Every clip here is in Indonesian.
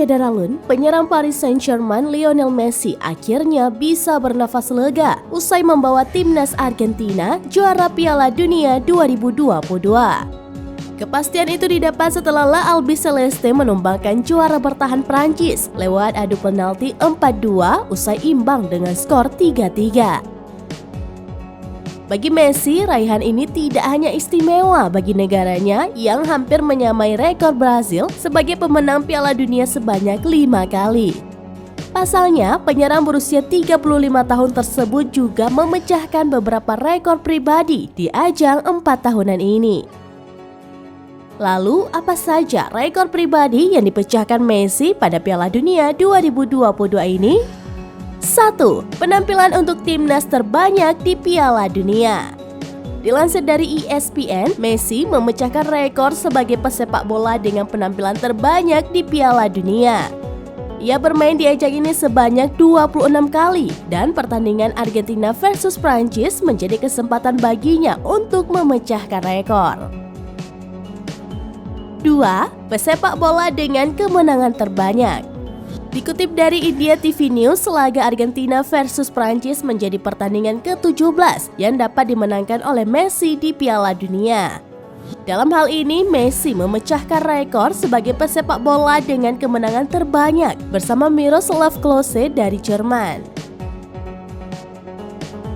Cederalun, penyerang Paris Saint-Germain Lionel Messi akhirnya bisa bernafas lega usai membawa timnas Argentina juara Piala Dunia 2022. Kepastian itu didapat setelah La Albiceleste menumbangkan juara bertahan Prancis lewat adu penalti 4-2 usai imbang dengan skor 3-3. Bagi Messi, raihan ini tidak hanya istimewa bagi negaranya yang hampir menyamai rekor Brazil sebagai pemenang Piala Dunia sebanyak 5 kali. Pasalnya, penyerang berusia 35 tahun tersebut juga memecahkan beberapa rekor pribadi di ajang 4 tahunan ini. Lalu, apa saja rekor pribadi yang dipecahkan Messi pada Piala Dunia 2022 ini? 1. Penampilan untuk timnas terbanyak di Piala Dunia. Dilansir dari ESPN, Messi memecahkan rekor sebagai pesepak bola dengan penampilan terbanyak di Piala Dunia. Ia bermain di ajang ini sebanyak 26 kali dan pertandingan Argentina versus Prancis menjadi kesempatan baginya untuk memecahkan rekor. 2. Pesepak bola dengan kemenangan terbanyak. Dikutip dari India TV News, laga Argentina versus Prancis menjadi pertandingan ke-17 yang dapat dimenangkan oleh Messi di Piala Dunia. Dalam hal ini, Messi memecahkan rekor sebagai pesepak bola dengan kemenangan terbanyak bersama Miroslav Klose dari Jerman.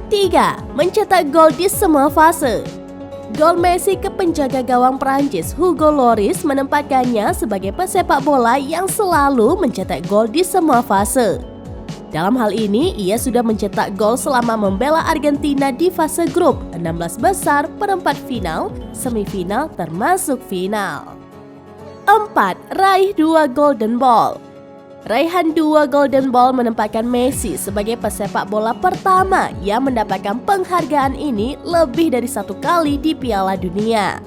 3. Mencetak gol di semua fase. Gol Messi ke penjaga gawang Prancis Hugo Lloris menempatkannya sebagai pesepak bola yang selalu mencetak gol di semua fase. Dalam hal ini, ia sudah mencetak gol selama membela Argentina di fase grup 16 besar, perempat final, semifinal, termasuk final. 4. Raih 2 Golden Ball. Raihan 2 Golden Ball menempatkan Messi sebagai pesepak bola pertama yang mendapatkan penghargaan ini lebih dari 1 kali di Piala Dunia.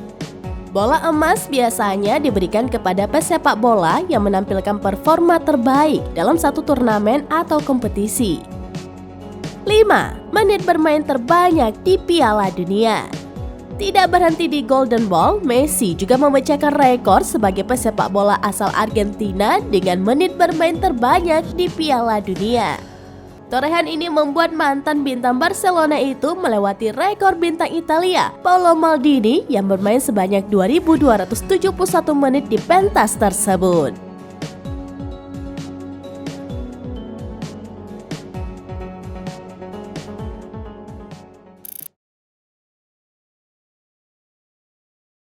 Bola emas biasanya diberikan kepada pesepak bola yang menampilkan performa terbaik dalam satu turnamen atau kompetisi. 5. Menit bermain terbanyak di Piala Dunia. Tidak berhenti di Golden Ball, Messi juga memecahkan rekor sebagai pesepak bola asal Argentina dengan menit bermain terbanyak di Piala Dunia. Torehan ini membuat mantan bintang Barcelona itu melewati rekor bintang Italia, Paolo Maldini, yang bermain sebanyak 2.271 menit di pentas tersebut.